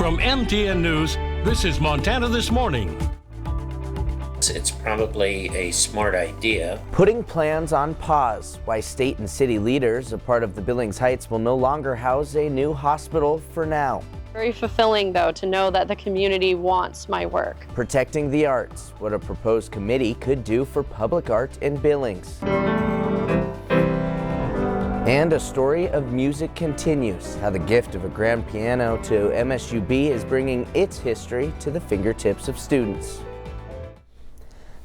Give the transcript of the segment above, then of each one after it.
From MTN News, this is Montana This Morning. It's probably a smart idea. Putting plans on pause. Why state and city leaders, a part of the Billings Heights, will no longer house a new hospital for now. Very fulfilling, though, to know that the community wants my work. Protecting the arts. What a proposed committee could do for public art in Billings. And a story of music continues. How the gift of a grand piano to MSUB is bringing its history to the fingertips of students.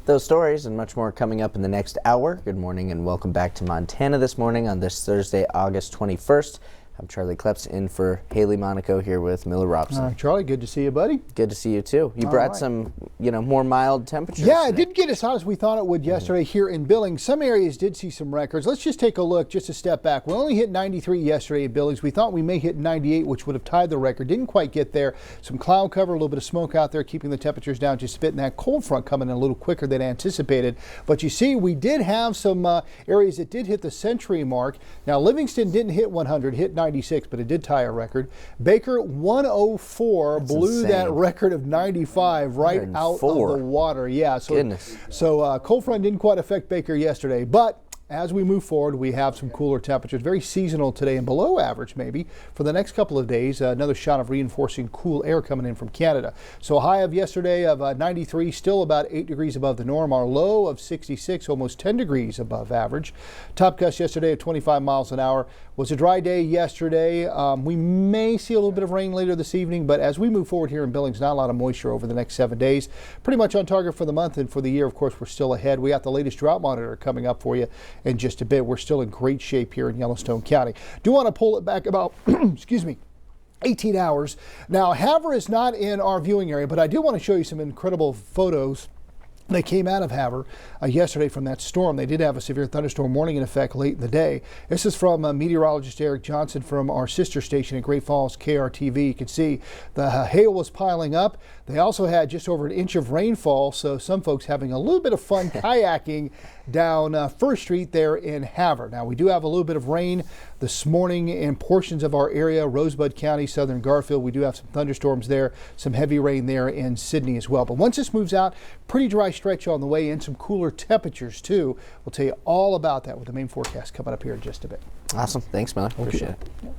Those stories and much more coming up in the next hour. Good morning and welcome back to Montana This Morning on this Thursday, August 21st. I'm Charlie Klepps in for Haley Monaco here with Miller Robson. Charlie, good to see you, buddy. Good to see you too. You brought some, more mild temperatures. Yeah, it didn't get as hot as we thought it would yesterday here in Billings. Some areas did see some records. Let's just take a look, just a step back. We only hit 93 yesterday in Billings. We thought we may hit 98, which would have tied the record. Didn't quite get there. Some cloud cover, a little bit of smoke out there, keeping the temperatures down just a bit. And that cold front coming in a little quicker than anticipated. But you see, we did have some areas that did hit the century mark. Now, Livingston didn't hit 100, hit 96, but it did tie a record. Baker 104 That's blew insane. that record of 95 right out of the water. Yeah, so cold front didn't quite affect Baker yesterday, but as we move forward, we have some cooler temperatures, very seasonal today and below average maybe for the next couple of days. Another shot of reinforcing cool air coming in from Canada. So a high of yesterday of 93, still about 8 degrees above the norm. Our low of 66, almost 10 degrees above average. Top gust yesterday of 25 miles an hour. Was a dry day yesterday. We may see a little bit of rain later this evening, but as we move forward here in Billings, not a lot of moisture over the next 7 days. Pretty much on target for the month and for the year. Of course, we're still ahead. We got the latest drought monitor coming up for you in just a bit. We're still in great shape here in Yellowstone County. Do want to pull it back about, 18 hours. Now, Havre is not in our viewing area, but I do want to show you some incredible photos. They came out of Havre yesterday from that storm. They did have a severe thunderstorm warning in effect late in the day. This is from meteorologist Eric Johnson from our sister station at Great Falls, KRTV. You can see the hail was piling up. They also had just over an inch of rainfall, so some folks having a little bit of fun kayaking down First Street there in Havre. Now, we do have a little bit of rain this morning in portions of our area, Rosebud County, southern Garfield. We do have some thunderstorms there, some heavy rain there in Sydney as well. But once this moves out, pretty dry stretch on the way and some cooler temperatures too. We'll tell you all about that with the main forecast coming up here in just a bit. Awesome. Thanks, Miller. Appreciate it. Yeah.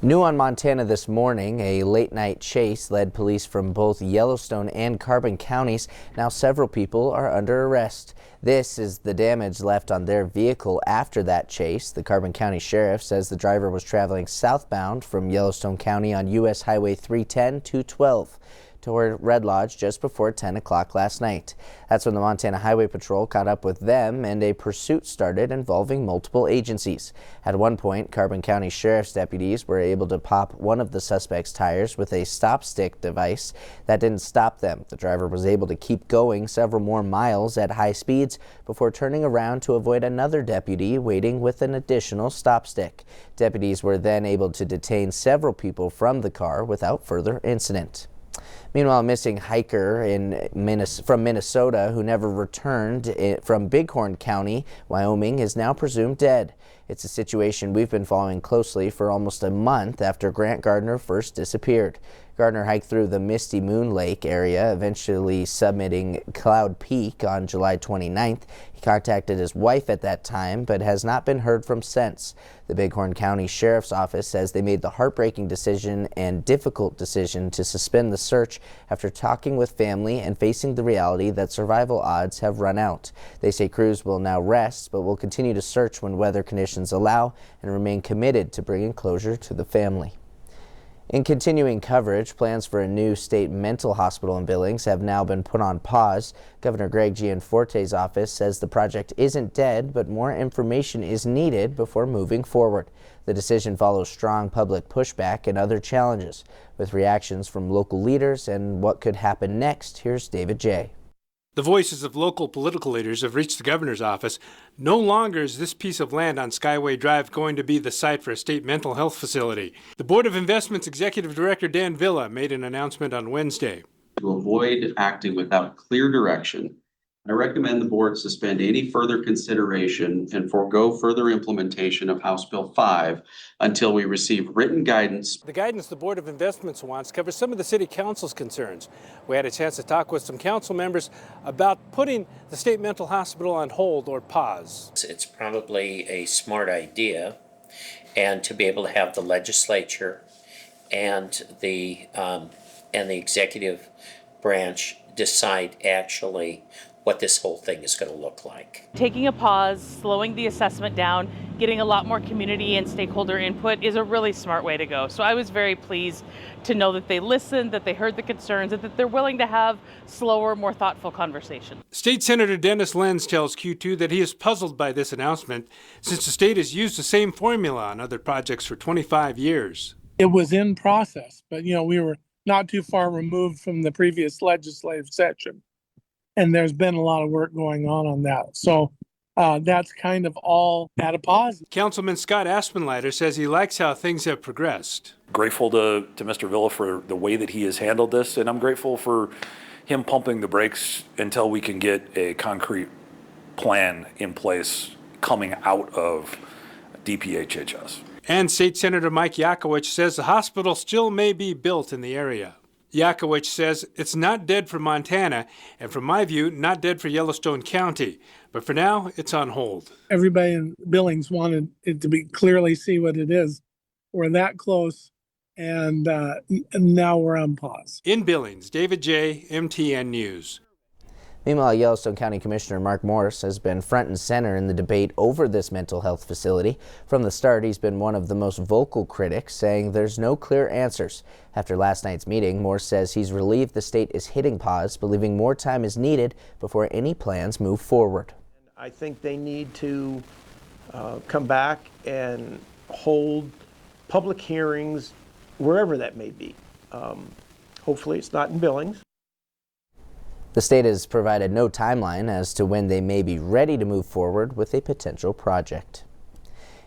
New on Montana this morning, a late-night chase led police from both Yellowstone and Carbon counties. Now several people are under arrest. This is the damage left on their vehicle after that chase. The Carbon County Sheriff says the driver was traveling southbound from Yellowstone County on U.S. Highway 310-212. toward Red Lodge just before 10 o'clock last night. That's when the Montana Highway Patrol caught up with them and a pursuit started involving multiple agencies. At one point, Carbon County Sheriff's deputies were able to pop one of the suspect's tires with a stop stick device. That didn't stop them. The driver was able to keep going several more miles at high speeds before turning around to avoid another deputy waiting with an additional stop stick. Deputies were then able to detain several people from the car without further incident. Meanwhile, a missing hiker from Minnesota who never returned from Bighorn County, Wyoming, is now presumed dead. It's a situation we've been following closely for almost a month after Grant Gardner first disappeared. Gardner hiked through the Misty Moon Lake area, eventually summiting Cloud Peak on July 29th. He contacted his wife at that time, but has not been heard from since. The Bighorn County Sheriff's Office says they made the heartbreaking decision and difficult decision to suspend the search after talking with family and facing the reality that survival odds have run out. They say crews will now rest, but will continue to search when weather conditions allow and remain committed to bringing closure to the family. In continuing coverage, plans for a new state mental hospital in Billings have now been put on pause. Governor Greg Gianforte's office says the project isn't dead, but more information is needed before moving forward. The decision follows strong public pushback and other challenges. With reactions from local leaders and what could happen next, here's David J. The voices of local political leaders have reached the governor's office. No longer is this piece of land on Skyway Drive going to be the site for a state mental health facility. The Board of Investment's Executive Director Dan Villa made an announcement on Wednesday. To avoid acting without clear direction I recommend the board suspend any further consideration and forego further implementation of House Bill 5 until we receive written guidance. The guidance the Board of Investments wants covers some of the City Council's concerns. We had a chance to talk with some council members about putting the state mental hospital on hold or pause. It's probably a smart idea, and to be able to have the legislature and the executive branch decide actually what this whole thing is going to look like. Taking a pause, slowing the assessment down, getting a lot more community and stakeholder input is a really smart way to go. So I was very pleased to know that they listened, that they heard the concerns, and that they're willing to have slower, more thoughtful conversations. State Senator Dennis Lenz tells Q2 that he is puzzled by this announcement since the state has used the same formula on other projects for 25 years. It was in process, but we were not too far removed from the previous legislative session. And there's been a lot of work going on that. So that's kind of all at a pause. Councilman Scott Aspenleiter says he likes how things have progressed. Grateful to Mr. Villa for the way that he has handled this, and I'm grateful for him pumping the brakes until we can get a concrete plan in place coming out of DPHHS. And State Senator Mike Yakowicz says the hospital still may be built in the area. Yakowicz says it's not dead for Montana, and from my view, not dead for Yellowstone County. But for now, it's on hold. Everybody in Billings wanted it to be clearly see what it is. We're that close, and now we're on pause. In Billings, David J., MTN News. Meanwhile, Yellowstone County Commissioner Mark Morris has been front and center in the debate over this mental health facility. From the start, he's been one of the most vocal critics, saying there's no clear answers. After last night's meeting, Morris says he's relieved the state is hitting pause, believing more time is needed before any plans move forward. I think they need to come back and hold public hearings wherever that may be. Hopefully it's not in Billings. The state has provided no timeline as to when they may be ready to move forward with a potential project.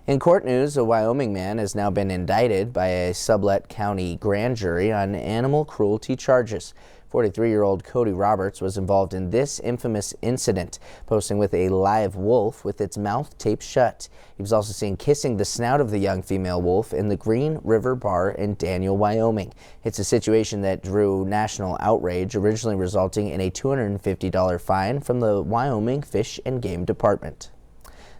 In court news, a Wyoming man has now been indicted by a Sublette County grand jury on animal cruelty charges. 43-year-old Cody Roberts was involved in this infamous incident, posing with a live wolf with its mouth taped shut. He was also seen kissing the snout of the young female wolf in the Green River Bar in Daniel, Wyoming. It's a situation that drew national outrage, originally resulting in a $250 fine from the Wyoming Fish and Game Department.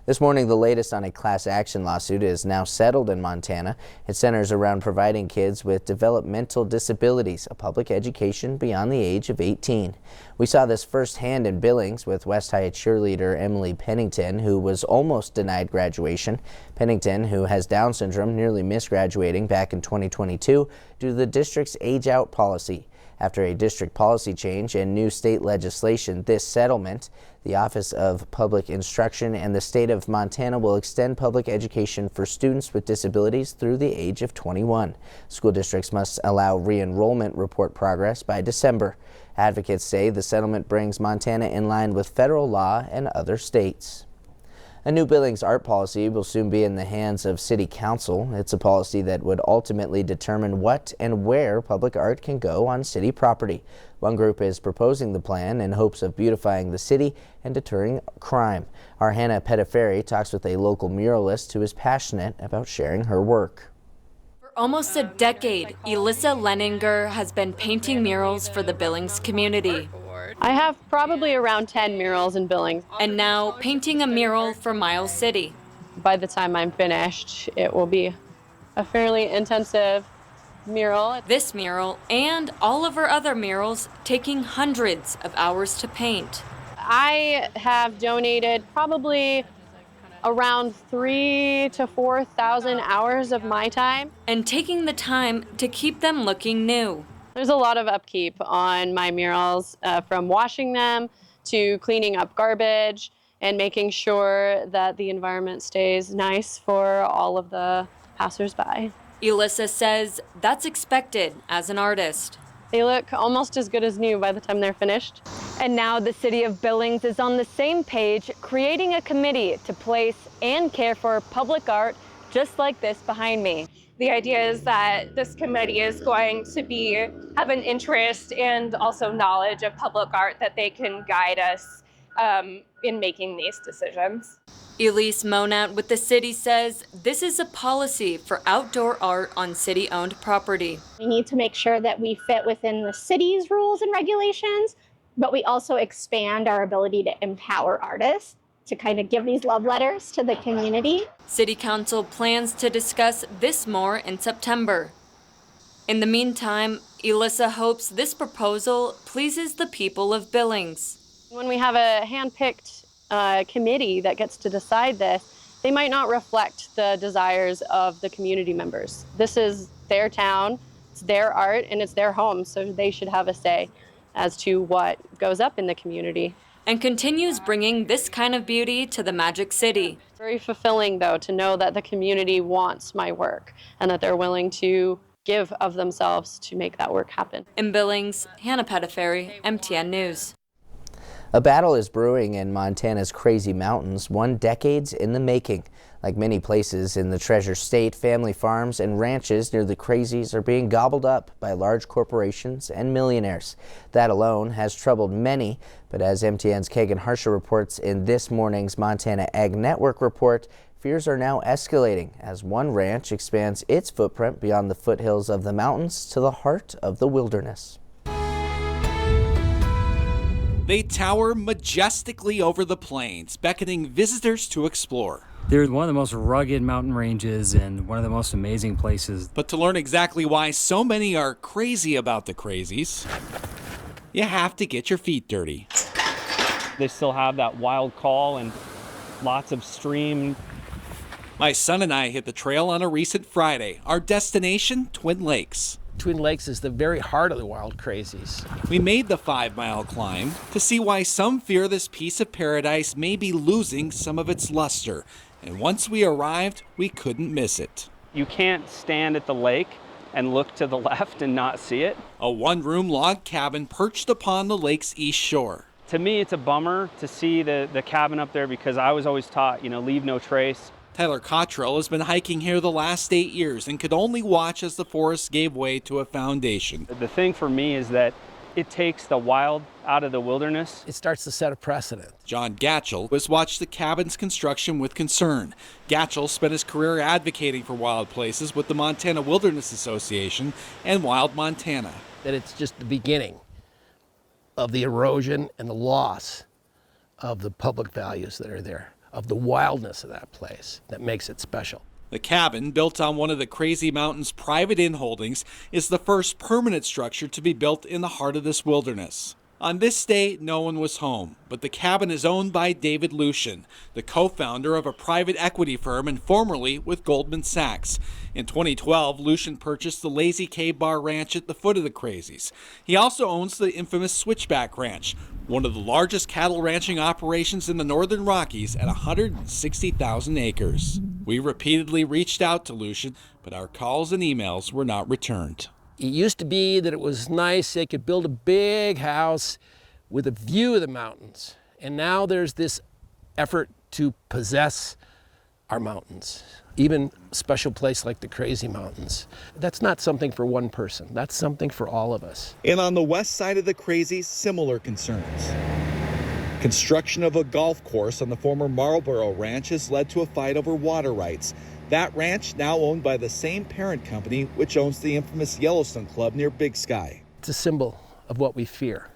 This morning, the latest on a class action lawsuit is now settled in Montana. It centers around providing kids with developmental disabilities a public education beyond the age of 18. We saw this firsthand in Billings with West High cheerleader Emily Pennington, who was almost denied graduation. Pennington, who has Down syndrome, nearly missed graduating back in 2022 due to the district's age-out policy. After a district policy change and new state legislation, this settlement, the Office of Public Instruction and the state of Montana will extend public education for students with disabilities through the age of 21. School districts must allow re-enrollment report progress by December. Advocates say the settlement brings Montana in line with federal law and other states. A new Billings art policy will soon be in the hands of City Council. It's a policy that would ultimately determine what and where public art can go on city property. One group is proposing the plan in hopes of beautifying the city and deterring crime. Our Hannah Pettiferi talks with a local muralist who is passionate about sharing her work. For almost a decade, Elissa Leninger has been painting murals for the Billings community. I have probably around 10 murals in Billings. And now painting a mural for Miles City. By the time I'm finished, it will be a fairly intensive mural. This mural and all of her other murals taking hundreds of hours to paint. I have donated probably around 3,000 to 4,000 hours of my time. And taking the time to keep them looking new. There's a lot of upkeep on my murals, from washing them to cleaning up garbage and making sure that the environment stays nice for all of the passersby. Elissa says that's expected as an artist. They look almost as good as new by the time they're finished. And now the city of Billings is on the same page, creating a committee to place and care for public art just like this behind me. The idea is that this committee is going to have an interest and also knowledge of public art, that they can guide us in making these decisions. Elise Monat with the city says this is a policy for outdoor art on city-owned property. We need to make sure that we fit within the city's rules and regulations, but we also expand our ability to empower artists to kind of give these love letters to the community. City Council plans to discuss this more in September. In the meantime, Elissa hopes this proposal pleases the people of Billings. When we have a hand-picked committee that gets to decide this, they might not reflect the desires of the community members. This is their town, it's their art, and it's their home, so they should have a say as to what goes up in the community. And continues bringing this kind of beauty to the Magic City. It's very fulfilling, though, to know that the community wants my work and that they're willing to give of themselves to make that work happen. In Billings, Hannah Pettiferry, MTN News. A battle is brewing in Montana's Crazy Mountains, one decades in the making. Like many places in the Treasure State, family farms and ranches near the Crazies are being gobbled up by large corporations and millionaires. That alone has troubled many, but as MTN's Kagan Harsha reports in this morning's Montana Ag Network report, fears are now escalating as one ranch expands its footprint beyond the foothills of the mountains to the heart of the wilderness. They tower majestically over the plains, beckoning visitors to explore. They're one of the most rugged mountain ranges and one of the most amazing places. But to learn exactly why so many are crazy about the Crazies, you have to get your feet dirty. They still have that wild call and lots of stream. My son and I hit the trail on a recent Friday. Our destination, Twin Lakes. Twin Lakes is the very heart of the Wild Crazies. We made the 5-mile climb to see why some fear this piece of paradise may be losing some of its luster. And once we arrived, we couldn't miss it. You can't stand at the lake and look to the left and not see it. A one-room log cabin perched upon the lake's east shore. To me, it's a bummer to see the cabin up there because I was always taught, leave no trace. Tyler Cottrell has been hiking here the last 8 years and could only watch as the forest gave way to a foundation. The thing for me is that it takes the wild out of the wilderness. It starts to set a precedent. John Gatchell has watched the cabin's construction with concern. Gatchell spent his career advocating for wild places with the Montana Wilderness Association and Wild Montana. That it's just the beginning of the erosion and the loss of the public values that are there, of the wildness of that place that makes it special. The cabin, built on one of the Crazy Mountains' private in-holdings, is the first permanent structure to be built in the heart of this wilderness. On this day, no one was home, but the cabin is owned by David Lucian, the co-founder of a private equity firm and formerly with Goldman Sachs. In 2012, Lucian purchased the Lazy K Bar Ranch at the foot of the Crazies. He also owns the infamous Switchback Ranch, one of the largest cattle ranching operations in the Northern Rockies at 160,000 acres. We repeatedly reached out to Lucian, but our calls and emails were not returned. It used to be that it was nice, they could build a big house with a view of the mountains. And now there's this effort to possess our mountains, even a special place like the Crazy Mountains. That's not something for one person, that's something for all of us. And on the west side of the Crazies, similar concerns. Construction of a golf course on the former Marlboro Ranch has led to a fight over water rights. That ranch now owned by the same parent company which owns the infamous Yellowstone Club near Big Sky. It's a symbol of what we fear,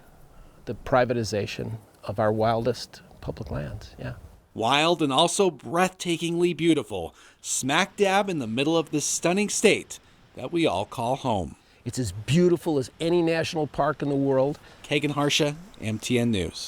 the privatization of our wildest public lands, yeah. Wild and also breathtakingly beautiful, smack dab in the middle of this stunning state that we all call home. It's as beautiful as any national park in the world. Kagan Harsha, MTN News.